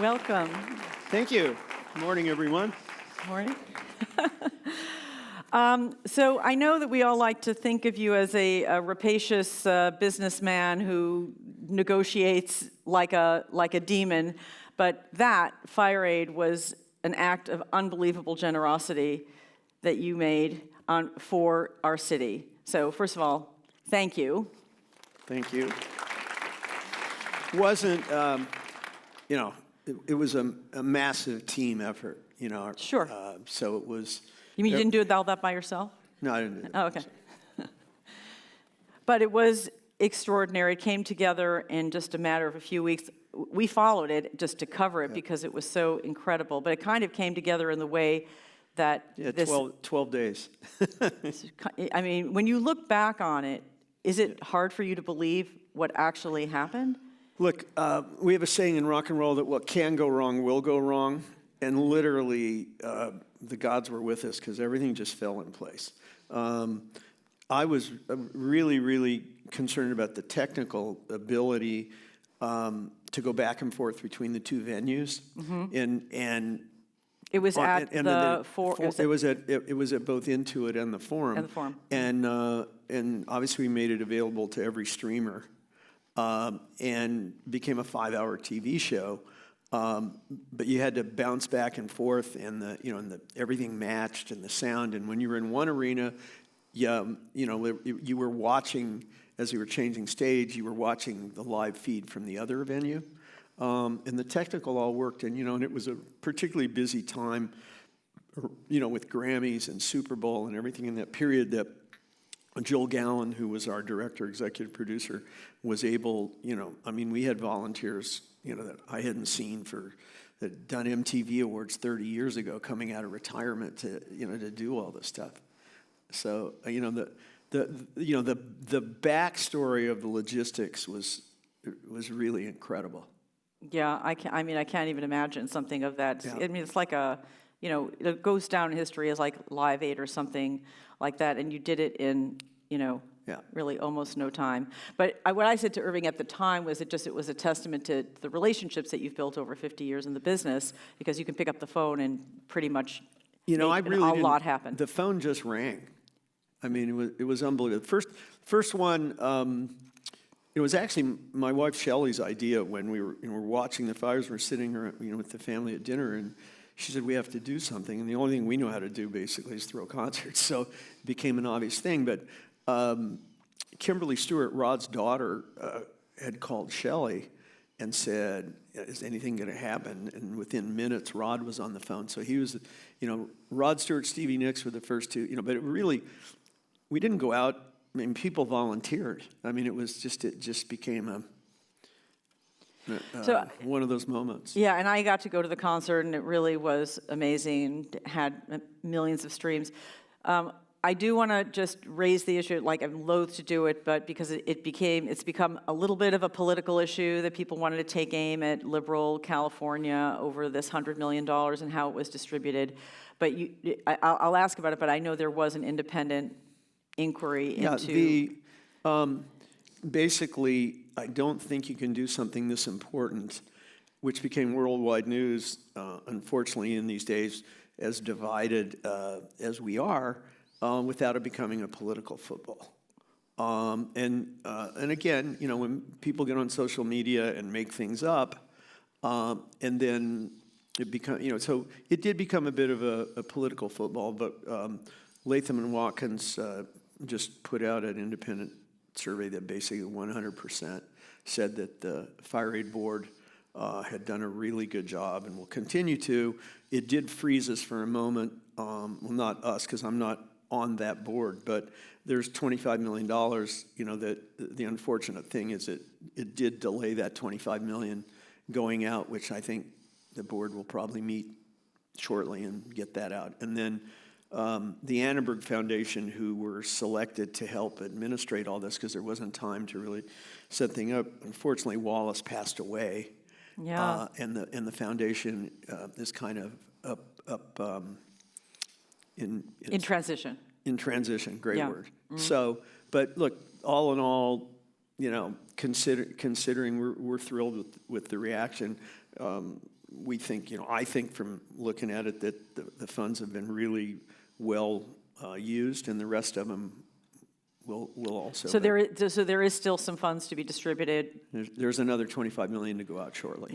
Welcome. Thank you. Good morning, everyone. Morning. So I know that we all like to think of you as a rapacious businessman who negotiates like a demon, but that Fire Aid was an act of unbelievable generosity that you made for our city. So first of all, thank you. Thank you. Wasn't, it was a massive team effort, Sure. So it was. You mean you didn't do all that by yourself? No, I didn't do it. Oh, okay. But it was extraordinary. It came together in just a matter of a few weeks. We followed it just to cover it because it was so incredible. But it kind of came together in the way that 12 days. I mean, when you look back on it, is it hard for you to believe what actually happened? Look, we have a saying in rock and roll that what can go wrong will go wrong. And literally, the gods were with us because everything just fell in place. I was really, really concerned about the technical ability to go back and forth between the two venues, and it was at the Forum. It was at both Intuit and the Forum. And obviously we made it available to every streamer, and became a 5-hour TV show. But you had to bounce back and forth, and everything matched, and the sound. And when you were in one arena, you were watching as you were changing stage. You were watching the live feed from the other venue, and the technical all worked. And and it was a particularly busy time, with Grammys and Super Bowl and everything in that period. That Joel Gallen, who was our director, executive producer, was able. We had volunteers. That I hadn't seen that had done MTV Awards 30 years ago, coming out of retirement to do all this stuff. So the backstory of the logistics was really incredible. Yeah, I can't even imagine something of that. Yeah. I mean, it's like it goes down in history as like Live Aid or something like that, and you did it in really almost no time. But what I said to Irving at the time was it was a testament to the relationships that you've built over 50 years in the business, because you can pick up the phone and pretty much a lot happen. The phone just rang. I mean, it was unbelievable. First one, it was actually my wife Shelley's idea when we were watching the fires. We're sitting with the family at dinner, and she said, we have to do something. And the only thing we know how to do basically is throw concerts. So it became an obvious thing. But Kimberly Stewart, Rod's daughter, had called Shelley and said, is anything going to happen? And within minutes, Rod was on the phone. So he was, Rod Stewart, Stevie Nicks were the first two, but it really, we didn't go out. I mean, people volunteered. I mean, it just became one of those moments. Yeah, and I got to go to the concert, and it really was amazing. It had millions of streams. I do want to just raise the issue, like I'm loath to do it, but because it's become a little bit of a political issue that people wanted to take aim at liberal California over this $100 million and how it was distributed. But I'll ask about it, but I know there was an independent inquiry into... Basically, I don't think you can do something this important, which became worldwide news, unfortunately, in these days, as divided as we are, without it becoming a political football. And again, when people get on social media and make things up, and then it becomes, so it did become a bit of a political football. But Latham and Watkins just put out an independent survey that basically 100% said that the Fire Aid Board had done a really good job and will continue to. It did freeze us for a moment. Well, not us, because I'm not on that board, but there's $25 million. That the unfortunate thing is it did delay that $25 million going out, which I think the board will probably meet shortly and get that out. And then the Annenberg Foundation, who were selected to help administrate all this because there wasn't time to really set things up. Unfortunately, Wallace passed away. Yeah. And the foundation is kind of up in transition. In transition, great word. Mm-hmm. So, but look, all in all, considering we're thrilled with the reaction. we think, I think from looking at it that the funds have been really well used, and the rest of them will also. So there is still some funds to be distributed. There's another $25 million to go out shortly.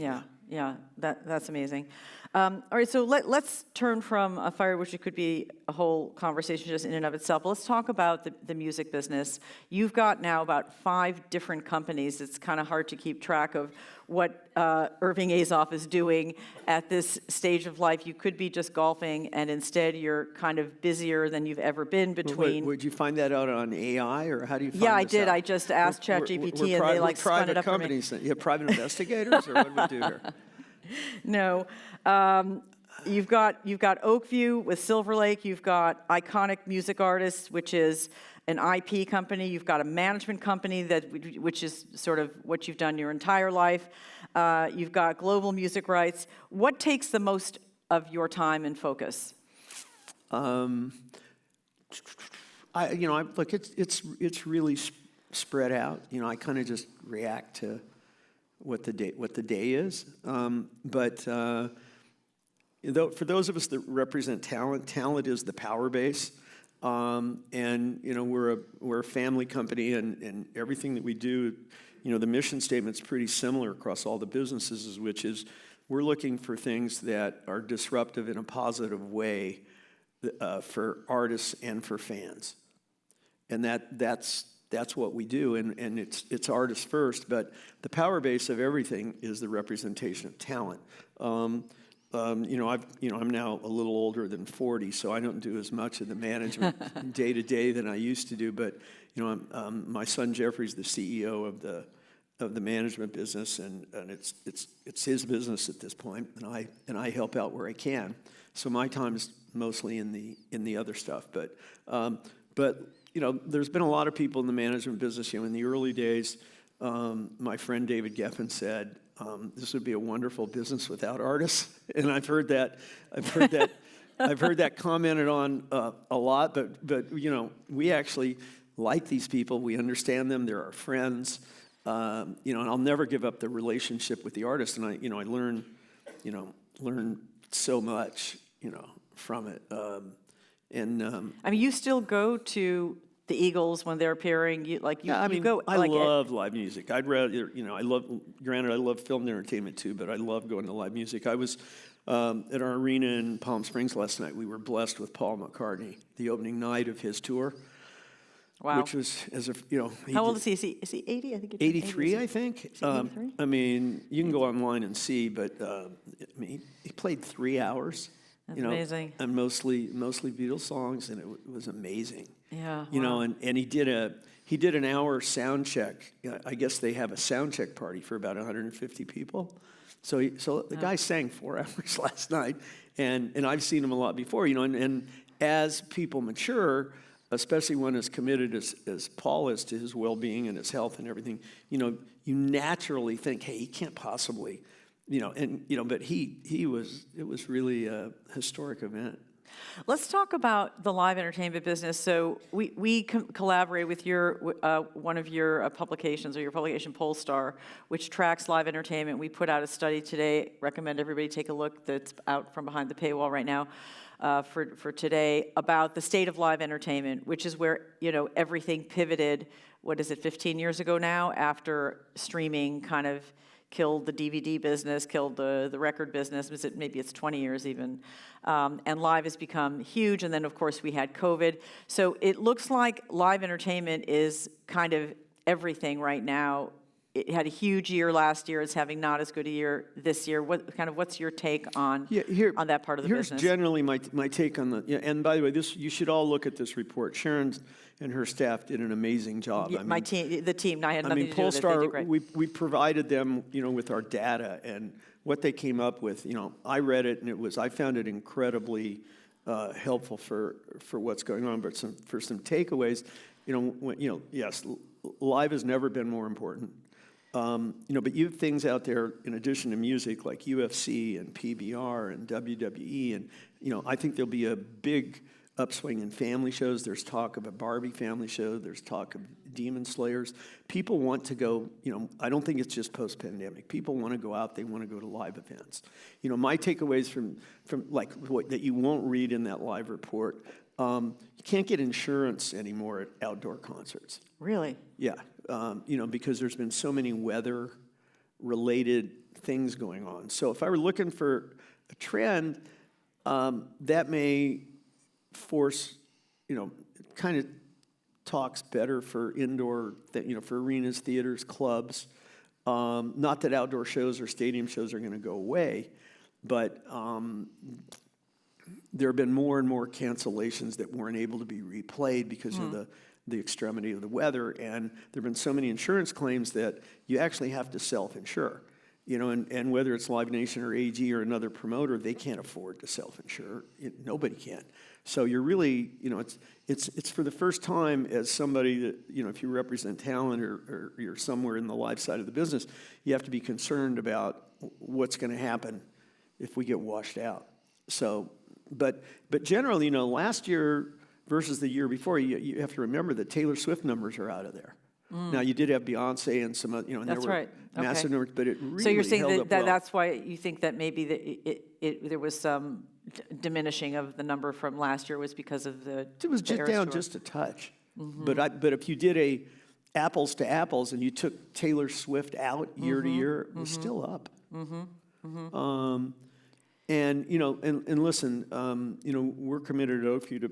Yeah, that's amazing. All right, so let's turn from a fire, which it could be a whole conversation just in and of itself. Let's talk about the music business. You've got now about 5 different companies. It's kind of hard to keep track of what Irving Azoff is doing at this stage of life. You could be just golfing, and instead you're kind of busier than you've ever been between. Would you find that out on AI, or how do you find Yeah, I this did. out? I just asked ChatGPT, and they spun it up for me. Companies. You have private investigators, or what do we do here? No. You've got Oakview with Silver Lake. You've got Iconic Music Artists, which is an IP company. You've got a management company which is sort of what you've done your entire life. You've got Global Music Rights. What takes the most of your time and focus? Look, it's really spread out. I kind of just react to what the day is. But for those of us that represent talent is the power base. And we're a family company, and everything that we do, the mission statement's pretty similar across all the businesses, which is we're looking for things that are disruptive in a positive way for artists and for fans. And that's what we do, and it's artists first, but the power base of everything is the representation of talent. I'm now a little older than 40, so I don't do as much of the management day to day than I used to do. But my son Jeffrey's the CEO of the management business, and it's his business at this point, and I help out where I can. So my time is mostly in the other stuff, but there's been a lot of people in the management business. In the early days, my friend David Geffen said, this would be a wonderful business without artists, and I've heard that commented on a lot. But we actually like these people. We understand them. They're our friends. And I'll never give up the relationship with the artist. And I learn so much, from it. You still go to the Eagles when they're appearing. You go. I love live music. I'd rather, I love film and entertainment too, but I love going to live music. I was at our arena in Palm Springs last night. We were blessed with Paul McCartney, the opening night of his tour. Wow. Which was, how old is he? Is he 80? I think it's 83, I think. Is he 83? You can go online and see, but he played 3 hours. That's amazing. And mostly Beatles songs, and it was amazing. Yeah. And he did an hour sound check. I guess they have a sound check party for about 150 people. So the guy sang 4 hours last night, and I've seen him a lot before. And as people mature, especially one as committed as Paul is to his well-being and his health and everything, you naturally think, hey, he can't possibly. But it was really a historic event. Let's talk about the live entertainment business. So we collaborate with one of your publications, or your publication, Polestar, which tracks live entertainment. We put out a study today. Recommend everybody take a look. That's out from behind the paywall right now for today, about the state of live entertainment, which is where everything pivoted. What is it, 15 years ago now, after streaming kind of killed the DVD business, killed the record business. Maybe it's 20 years even. And live has become huge. And then, of course, we had COVID. So it looks like live entertainment is kind of everything right now. It had a huge year last year. It's having not as good a year this year. What's your take on that part of the business? Here's generally my take on and by the way, you should all look at this report. Sharon and her staff did an amazing job. Yeah, my team, the team. I had nothing to do with it. They did great. We provided them, with our data and what they came up with. I read it, and I found it incredibly helpful for what's going on. But for some takeaways, yes, live has never been more important. But you have things out there in addition to music like UFC and PBR and WWE, and I think there'll be a big upswing in family shows. There's talk of a Barbie family show. There's talk of Demon Slayers. People want to go, I don't think it's just post-pandemic. People want to go out. They want to go to live events. My takeaways from like what that you won't read in that live report, you can't get insurance anymore at outdoor concerts. Really? Yeah, because there's been so many weather-related things going on. So if I were looking for a trend, that may force, kind of talks better for indoor, for arenas, theaters, clubs. Not that outdoor shows or stadium shows are going to go away, but there have been more and more cancellations that weren't able to be replayed because of the extremity of the weather. And there have been so many insurance claims that you actually have to self-insure. And whether it's Live Nation or AG or another promoter, they can't afford to self-insure. Nobody can. So you're really, it's for the first time as somebody that, if you represent talent or you're somewhere in the live side of the business, you have to be concerned about what's going to happen if we get washed out. So, but generally, last year versus the year before, you have to remember that Taylor Swift numbers are out of there. Now, you did have Beyonce and some, and That's there were right. massive numbers, but it really So you're saying held up that well. that's why you think that maybe there was some diminishing of the number from last year was because of the It was just down just a touch. But if you did a apples to apples and you took Taylor Swift out year to year, it was still up. And listen, we're committed at Oakview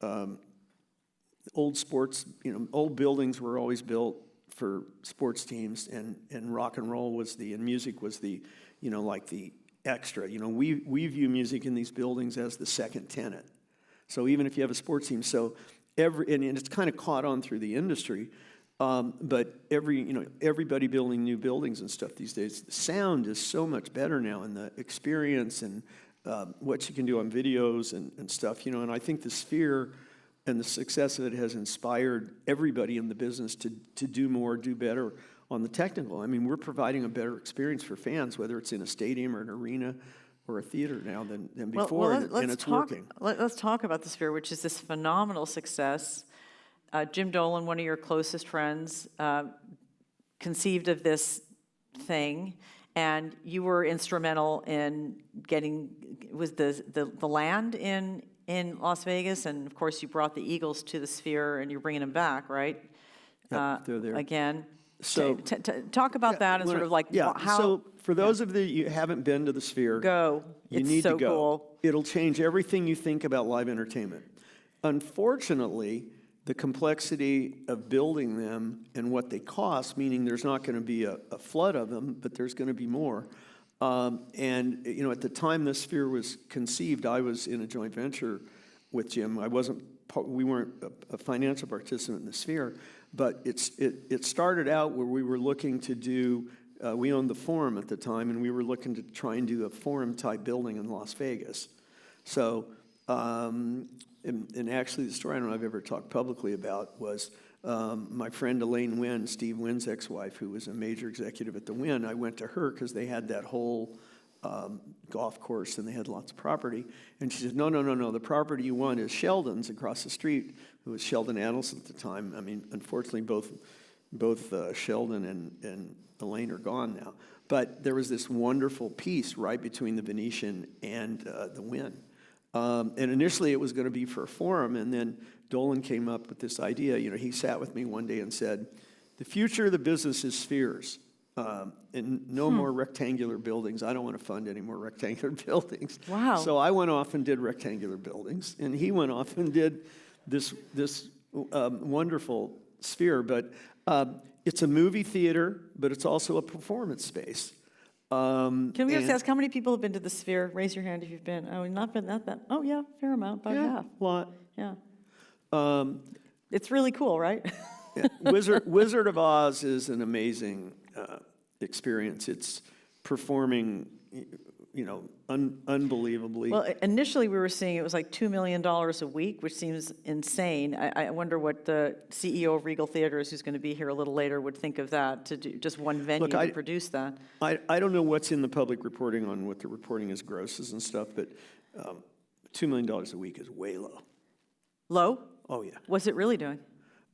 to old sports, old buildings were always built for sports teams, and rock and roll was and music was the, like the extra. We view music in these buildings as the second tenant. So even if you have a sports team, and it's kind of caught on through the industry, but everybody building new buildings and stuff these days, the sound is so much better now, and the experience and what you can do on videos and stuff, and I think the Sphere and the success of it has inspired everybody in the business to do more, do better on the technical. I mean, we're providing a better experience for fans, whether it's in a stadium or an arena or a theater now than before, and it's working. Let's talk about the Sphere, which is this phenomenal success. Jim Dolan, one of your closest friends, conceived of this thing, and you were instrumental in getting the land in Las Vegas, and of course you brought the Eagles to the Sphere, and you're bringing them back, right? Yep, they're there Again. So talk about that and sort of like how. So for those of you who haven't been to the Sphere, you It's need so to go. cool. It'll change everything you think about live entertainment. Unfortunately, the complexity of building them and what they cost, meaning there's not going to be a flood of them, but there's going to be more. And at the time this Sphere was conceived, I was in a joint venture with Jim. We weren't a financial participant in the Sphere, but it started out where we were looking to do. We owned the Forum at the time, and we were looking to try and do a Forum-type building in Las Vegas. So, and actually, the story I don't know I've ever talked publicly about was my friend Elaine Wynn, Steve Wynn's ex-wife, who was a major executive at the Wynn. I went to her because they had that whole golf course and they had lots of property. And she said, no, the property you want is Sheldon's across the street, who was Sheldon Adelson at the time. I mean, unfortunately, both Sheldon and Elaine are gone now. But there was this wonderful piece right between the Venetian and the Wynn. And initially it was going to be for a Forum, and then Dolan came up with this idea. He sat with me one day and said, the future of the business is spheres, and no more rectangular buildings. I don't want to fund any more rectangular buildings. Wow. So I went off and did rectangular buildings, and he went off and did this wonderful Sphere. But it's a movie theater, but it's also a performance space. Can we just ask how many people have been to the Sphere? Raise your hand if you've been. Oh, not that. Oh, yeah, fair amount, about half. A lot. Yeah. It's really cool, right? Yeah. Wizard of Oz is an amazing experience. It's performing, unbelievably. Well, initially we were seeing it was like $2 million a week, which seems insane. I wonder what the CEO of Regal Theaters, who's going to be here a little later, would think of that, to do just one venue to produce that. I don't know what's in the public reporting on what the reporting is grosses and stuff, but $2 million a week is way low. Low? Oh, yeah. What's it really doing?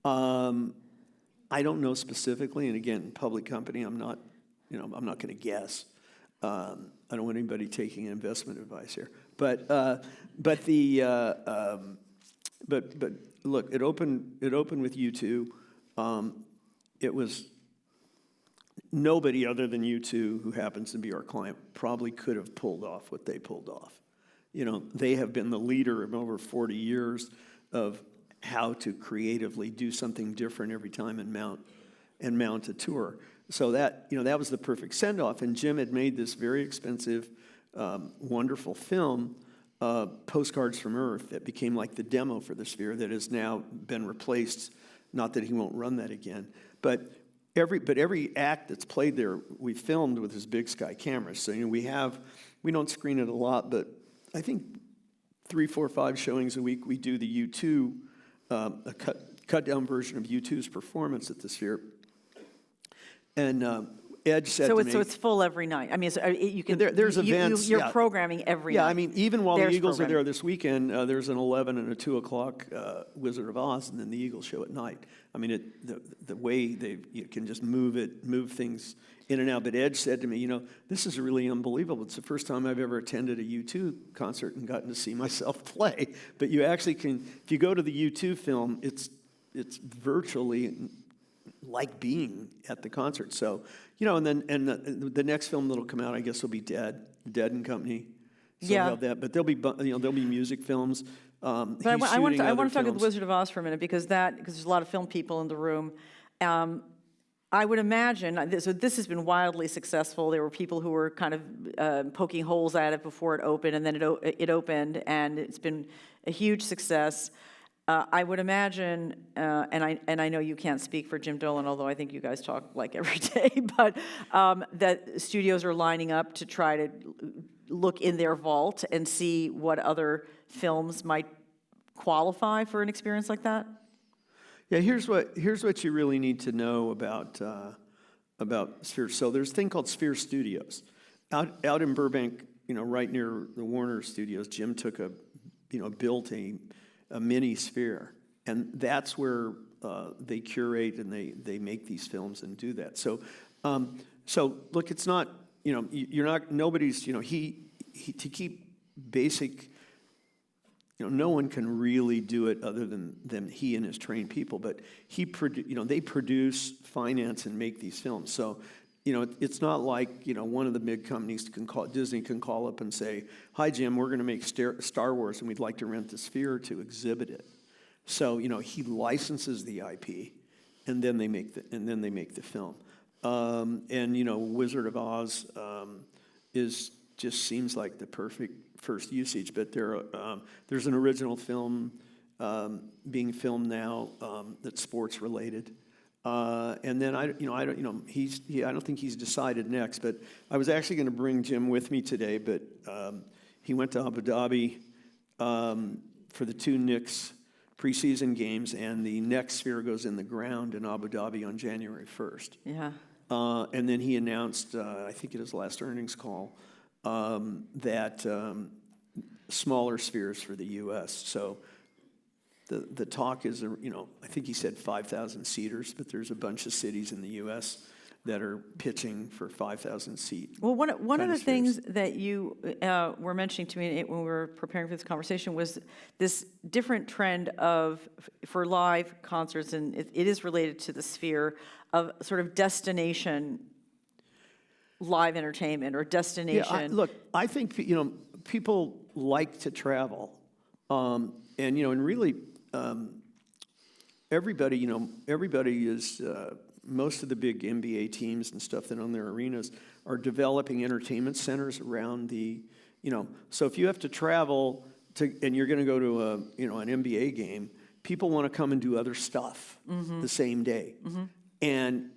I don't know specifically, and again, public company, I'm not going to guess. I don't want anybody taking investment advice here. But look, it opened with U2. It was nobody other than U2, who happens to be our client, probably could have pulled off what they pulled off. They have been the leader of over 40 years of how to creatively do something different every time and mount a tour. So that was the perfect send-off. And Jim had made this very expensive, wonderful film, Postcards from Earth, that became like the demo for the Sphere that has now been replaced. Not that he won't run that again, but every act that's played there, we filmed with his big sky cameras. So we don't screen it a lot, but I think 3, 4, 5 showings a week we do the U2, a cut down version of U2's performance at the Sphere. And Edge said to me, So it's full every night. I mean, you can. There's events. You're programming every night. Yeah, I mean, even while the Eagles programming. are there this weekend, there's an 11 and a 2 o'clock Wizard of Oz, and then the Eagles show at night. I mean, the way you can just move things in and out. But Edge said to me, this is really unbelievable. It's the first time I've ever attended a U2 concert and gotten to see myself play. But you actually can, if you go to the U2 film, it's virtually like being at the concert. So, and then the next film that'll come out, I guess, will be Dead and Company. So Yeah. we'll have that, but there'll be music films. But I want to talk about the Wizard of Oz for a minute because there's a lot of film people in the room. I would imagine, so this has been wildly successful. There were people who were kind of poking holes at it before it opened, and then it opened, and it's been a huge success. I would imagine, and I know you can't speak for Jim Dolan, although I think you guys talk like every day, but that studios are lining up to try to look in their vault and see what other films might qualify for an experience like that. Yeah, here's what you really need to know about Sphere. So there's a thing called Sphere Studios out in Burbank, right near the Warner Studios. Jim built a mini Sphere, and that's where they curate and they make these films and do that. So look, it's not you're not nobody's he to keep basic. No one can really do it other than he and his trained people. But they produce, finance, and make these films. So, it's not like one of the big companies Disney can call up and say, "Hi, Jim, we're going to make Star Wars, and we'd like to rent the Sphere to exhibit it." So, he licenses the IP, and then they make the film. Wizard of Oz just seems like the perfect first usage, but there's an original film being filmed now that's sports related, and then I don't think he's decided next. But I was actually going to bring Jim with me today, but he went to Abu Dhabi for the 2 Knicks preseason games, and the next Sphere goes in the ground in Abu Dhabi on January 1st. Yeah. And then he announced, I think at his last earnings call, that smaller spheres for the U.S. So the talk is, I think he said 5,000 seaters, but there's a bunch of cities in the U.S. that are pitching for 5,000 seat. Well, one of the things that you were mentioning to me when we were preparing for this conversation was this different trend for live concerts, and it is related to the Sphere of sort of destination live entertainment or destination. Look, I think people like to travel, and really everybody is. Most of the big NBA teams and stuff that own their arenas are developing entertainment centers around the. So if you have to travel and you're going to go to an NBA game, people want to come and do other stuff the same day, and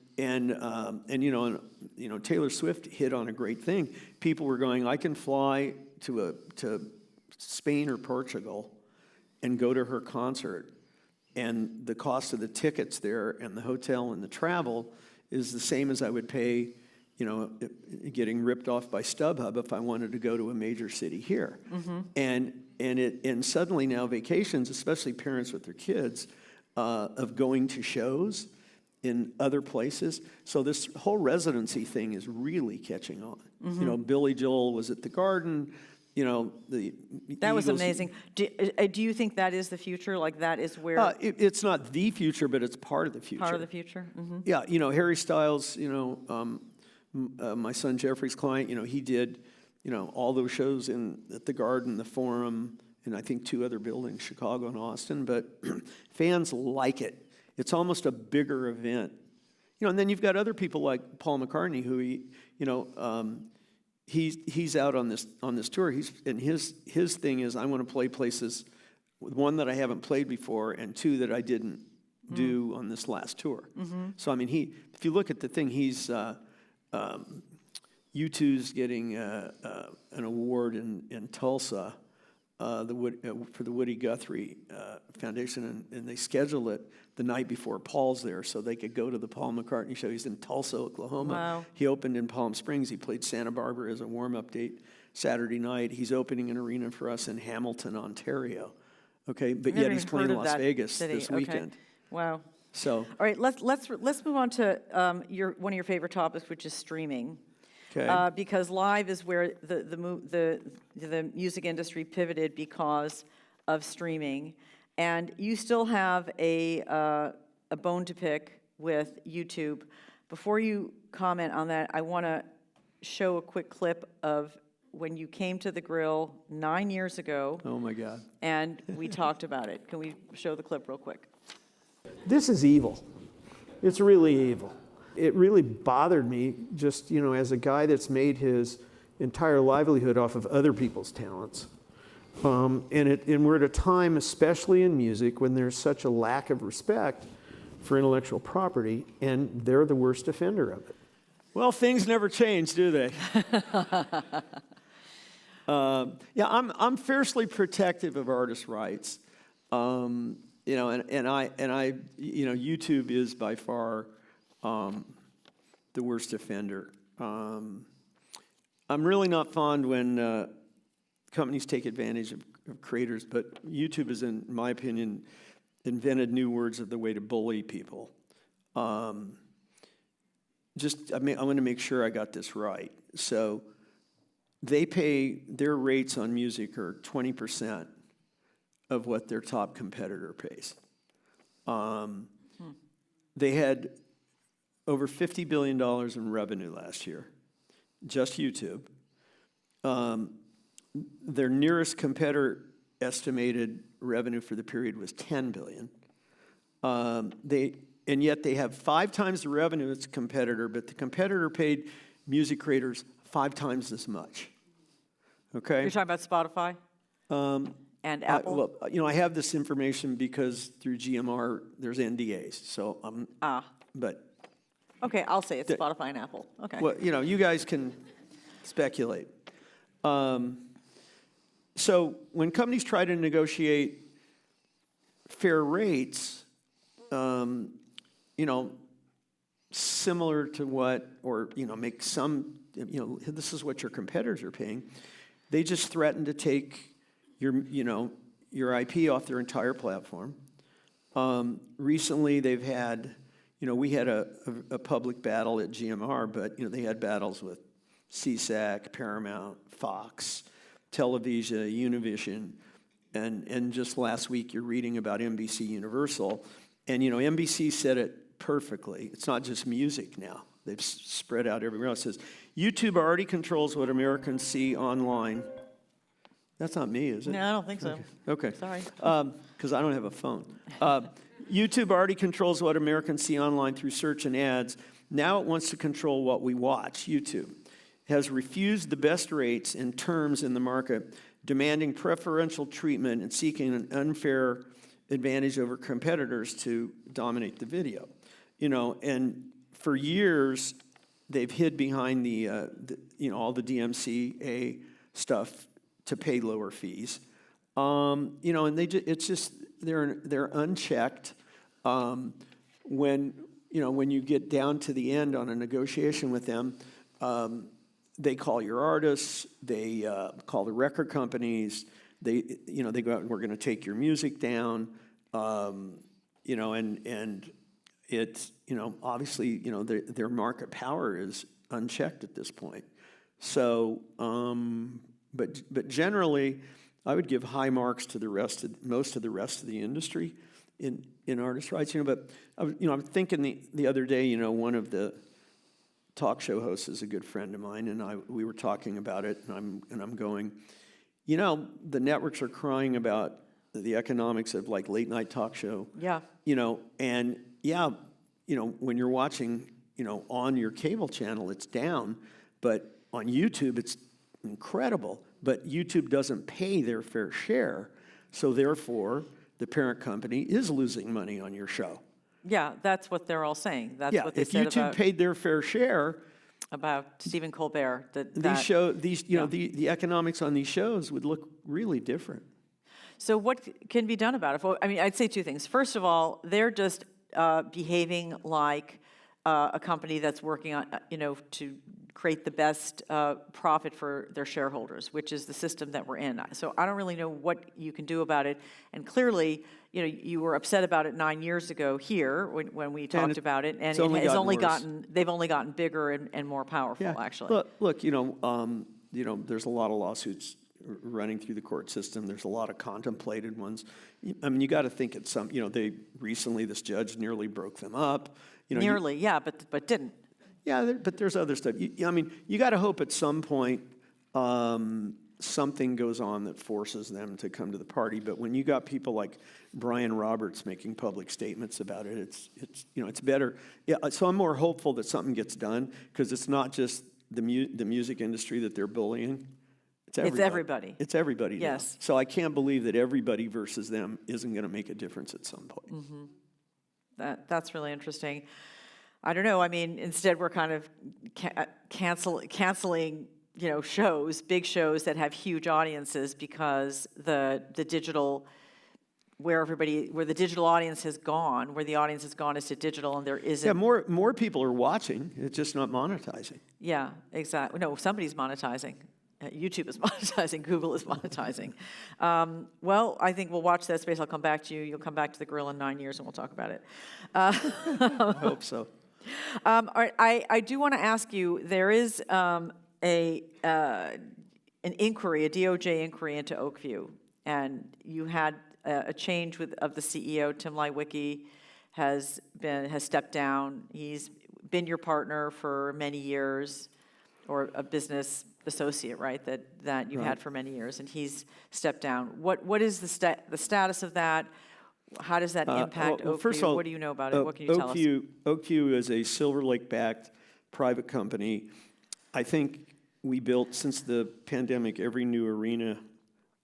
Taylor Swift hit on a great thing. People were going, I can fly to Spain or Portugal and go to her concert, and the cost of the tickets there and the hotel and the travel is the same as I would pay getting ripped off by StubHub if I wanted to go to a major city here. And suddenly now vacations, especially parents with their kids, of going to shows in other places. So this whole residency thing is really catching on. Billy Joel was at the Garden. That was amazing. Do you think that is the future? Like that is where it's not the future, but it's part of the future. part of the future? Yeah, Harry Styles, my son Jeffrey's client, he did, all those shows at the Garden, the Forum, and I think 2 other buildings, Chicago and Austin. But fans like it. It's almost a bigger event, And then you've got other people like Paul McCartney, who he's out on this tour. His thing is, I want to play places, one that I haven't played before, and 2 that I didn't do on this last tour. So I mean, if you look at the thing, he's U2's getting an award in Tulsa for the Woody Guthrie Foundation, and they schedule it the night before Paul's there, so they could go to the Paul McCartney show. He's in Tulsa, Oklahoma. Wow. He opened in Palm Springs. He played Santa Barbara as a warm-up date Saturday night. He's opening an arena for us in Hamilton, Ontario. Okay, but yet he's playing Las Vegas this weekend. Okay. Wow. So, all right, let's move on to one of your favorite topics, which is streaming. okay. Because live is where the music industry pivoted because of streaming, and you still have a bone to pick with YouTube. Before you comment on that, I want to show a quick clip of when you came to TheGrill 9 years ago. Oh my God. And we talked about it. Can we show the clip real quick? This is evil. It's really evil. It really bothered me just, as a guy that's made his entire livelihood off of other people's talents. And we're at a time, especially in music, when there's such a lack of respect for intellectual property, and they're the worst offender of it. Well, things never change, do they? Yeah, I'm fiercely protective of artists' rights. And I, YouTube is by far the worst offender. I'm really not fond when companies take advantage of creators, but YouTube has, in my opinion, invented new words of the way to bully people. I want to make sure I got this right. So their rates on music are 20% of what their top competitor pays. They had over $50 billion in revenue last year, just YouTube. Their nearest competitor estimated revenue for the period was $10 billion. And yet they have 5 times the revenue as a competitor, but the competitor paid music creators 5 times as much. Okay? You're talking about Spotify and Apple? I have this information because through GMR there's NDAs. So but okay, I'll say it's Spotify and Apple. Okay. Well, you guys can speculate. So when companies try to negotiate fair rates, similar to what, or make some, this is what your competitors are paying, they just threaten to take your IP off their entire platform. Recently, they've had, we had a public battle at GMR, but they had battles with CSAC, Paramount, Fox, Televisa, Univision, and just last week you're reading about NBC Universal, and NBC said it perfectly. It's not just music now. They've spread out everywhere else. It says, YouTube already controls what Americans see online. That's not me, is it? No, I don't think so. Okay. Sorry. Because I don't have a phone. YouTube already controls what Americans see online through search and ads. Now it wants to control what we watch. YouTube has refused the best rates and terms in the market, demanding preferential treatment and seeking an unfair advantage over competitors to dominate the video. And for years, they've hid behind all the DMCA stuff to pay lower fees. And they're unchecked. When you get down to the end on a negotiation with them, they call your artists, they call the record companies, they go out and we're going to take your music down, and it's, obviously, their market power is unchecked at this point. So, but generally, I would give high marks to most of the rest of the industry in artist rights. But I'm thinking the other day, one of the talk show hosts is a good friend of mine, and we were talking about it, and I'm going, the networks are crying about the economics of like late night talk show. Yeah. And when you're watching, on your cable channel, it's down, but on YouTube, it's incredible. But YouTube doesn't pay their fair share, so therefore, the parent company is losing money on your show. Yeah, that's what they're all saying. That's what they if said YouTube paid their fair share, about Stephen Colbert. The economics on these shows would look really different. So what can be done about it? Well, I mean, I'd say two things. First of all, they're just behaving like a company that's working on, to create the best profit for their shareholders, which is the system that we're in. So I don't really know what you can do about it. And clearly, you were upset about it 9 years ago here when we talked about it, and they've only gotten bigger and more powerful, actually. Look, there's a lot of lawsuits running through the court system. There's a lot of contemplated ones. I mean, you got to think at some, recently this judge nearly broke them up. But didn't. Yeah, but there's other stuff. You got to hope at some point something goes on that forces them to come to the party. But when you got people like Brian Roberts making public statements about it, it's better. Yeah, so I'm more hopeful that something gets done, because it's not just the music industry that they're bullying. It's everybody. It's everybody. Yes. Now. So I can't believe that everybody versus them isn't going to make a difference at some point. Mm-hmm. That's really interesting. I don't know. I mean, instead we're kind of canceling, shows, big shows that have huge audiences, because the digital, where the digital audience has gone, where the audience has gone is to digital, and there isn't. Yeah, more people are watching. It's just not monetizing. Yeah, exactly. No, somebody's monetizing. YouTube is monetizing. Google is monetizing. Well, I think we'll watch that space. I'll come back to you. You'll come back to the grill in 9 years, and we'll talk about it. I hope so. All right, I do want to ask you, there is an inquiry, a DOJ inquiry into Oakview, and you had a change of the CEO. Tim Leiweke has stepped down. He's been your partner for many years, or a business associate, right? That you've had for many years, and he's stepped down. What is the status of that? How does that impact Oakview? First of all, what do you know about it? What can you tell us? Oakview is a Silver Lake-backed private company. I think we built, since the pandemic, every new arena,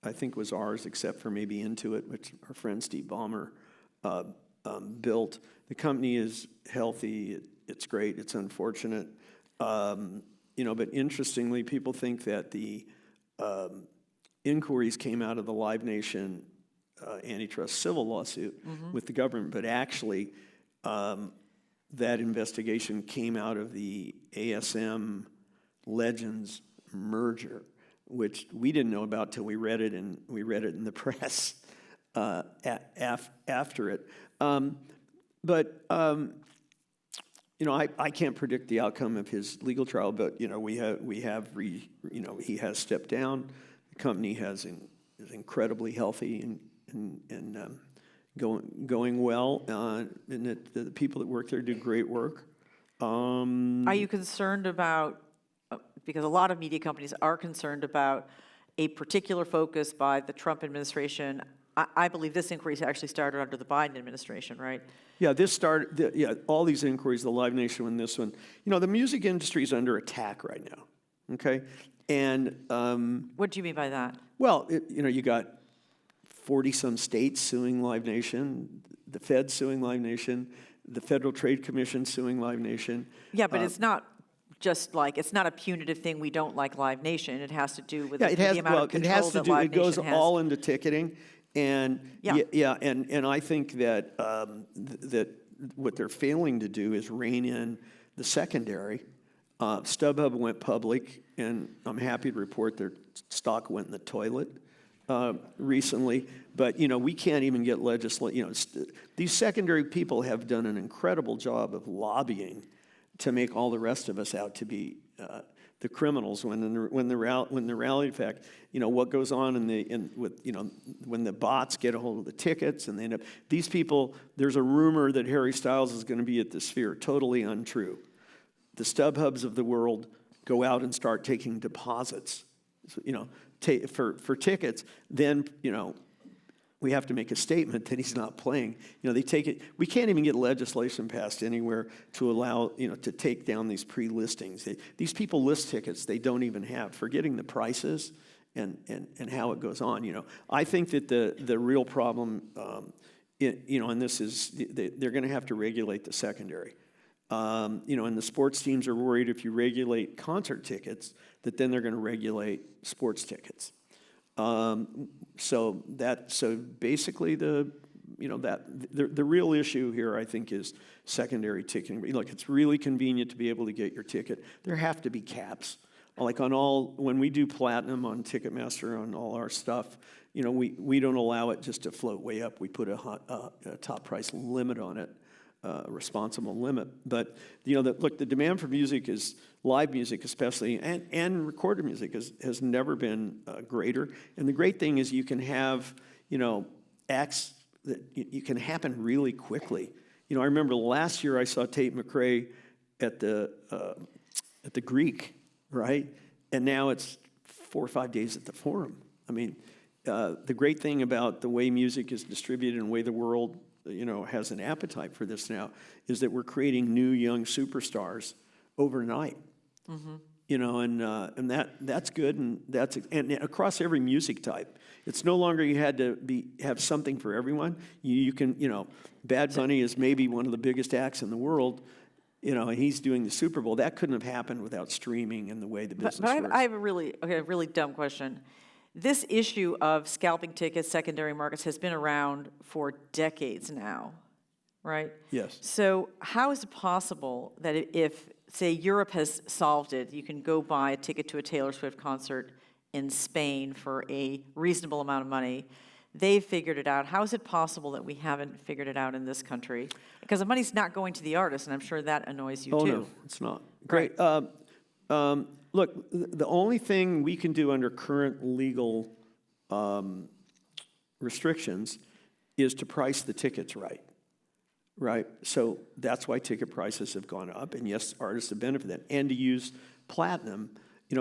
I think, was ours, except for maybe Intuit, which our friend Steve Ballmer built. The company is healthy. It's great. It's unfortunate. But interestingly, people think that the inquiries came out of the Live Nation antitrust civil lawsuit with the government, but actually that investigation came out of the ASM Legends merger, which we didn't know about till we read it in the press after it. I can't predict the outcome of his legal trial, but he has stepped down. The company is incredibly healthy and going well, and the people that work there do great work. Are you concerned about, because a lot of media companies are concerned about a particular focus by the Trump administration? I believe this inquiry actually started under the Biden administration, right? Yeah, all these inquiries, the Live Nation one, this one. The music industry is under attack right now, okay? And what do you mean by that? Well, you got 40-some states suing Live Nation, the Fed suing Live Nation, the Federal Trade Commission suing Live Nation. Yeah, but it's not just it's not a punitive thing. We don't like Live Nation. It has to do with the amount of control that Live Nation has. It goes all into ticketing. And and I think that that what they're failing to do is rein in the secondary, StubHub went public, and I'm happy to report their stock went in the toilet recently. But, we can't even get legislation. These secondary people have done an incredible job of lobbying to make all the rest of us out to be the criminals. When the reality fact, what goes on when the bots get a hold of the tickets and they end up, these people. There's a rumor that Harry Styles is going to be at the Sphere. Totally untrue. The StubHubs of the world go out and start taking deposits, for tickets. Then, we have to make a statement that he's not playing. They take it. We can't even get legislation passed anywhere to allow, to take down these pre-listings. These people list tickets they don't even have, forgetting the prices and how it goes on. I think that the real problem, and this is, they're going to have to regulate the secondary. And the sports teams are worried if you regulate concert tickets, that then they're going to regulate sports tickets. So basically the real issue here, I think, is secondary ticketing. Look, it's really convenient to be able to get your ticket. There have to be caps. Like when we do platinum on Ticketmaster on all our stuff, we don't allow it just to float way up. We put a top price limit on it. Responsible limit. But, the demand for music is, live music especially, and recorded music has never been greater. And the great thing is you can have, acts that you can happen really quickly. I remember last year I saw Tate McRae at the Greek, right? And now it's 4 or 5 days at the Forum. I mean, the great thing about the way music is distributed and the way the world has an appetite for this now, is that we're creating new young superstars overnight. And that's good, and across every music type. It's no longer you had to have something for everyone. You can, Bad Bunny is maybe one of the biggest acts in the world, and he's doing the Super Bowl. That couldn't have happened without streaming and the way the business works. I have a really dumb question. This issue of scalping tickets, secondary markets, has been around for decades now, right? Yes. So how is it possible that if, say, Europe has solved it, you can go buy a ticket to a Taylor Swift concert in Spain for a reasonable amount of money? They've figured it out. How is it possible that we haven't figured it out in this country? Because the money's not going to the artist, and I'm sure that annoys you too. Oh, no, it's not. Great. Look, the only thing we can do under current legal restrictions is to price the tickets right? So that's why ticket prices have gone up, and yes, artists have benefited, and to use platinum,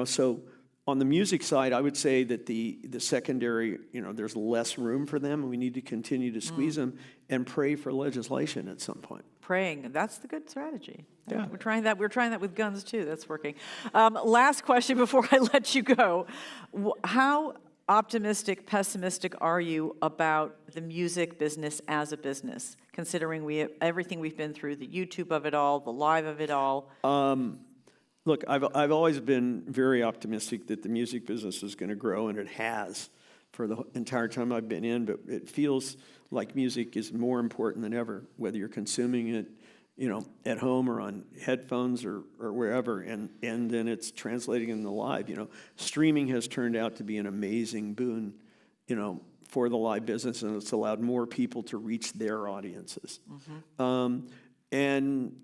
so on the music side, I would say that the secondary, there's less room for them, and we need to continue to squeeze them and pray for legislation at some point. Praying, that's the good strategy. Yeah. We're trying that with guns too. That's working. Last question before I let you go. How optimistic, pessimistic are you about the music business as a business, considering everything we've been through, the YouTube of it all, the live of it all? Look, I've always been very optimistic that the music business is going to grow, and it has for the entire time I've been in, but it feels like music is more important than ever, whether you're consuming it, at home or on headphones or wherever, and then it's translating in the live. Streaming has turned out to be an amazing boon, for the live business, and it's allowed more people to reach their audiences. And,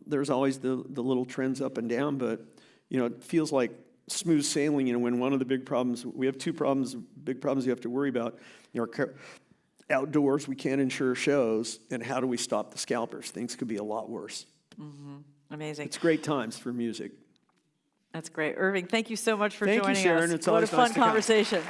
there's always the little trends up and down, but, it feels like smooth sailing, when one of the big problems, we have two big problems you have to worry about. Outdoors, we can't insure shows, and how do we stop the scalpers? Things could be a lot worse. Amazing. It's great times for music. That's great. Irving, thank you so much for joining us. Thank you, Sharon. It's always what a fun nice to come. conversation.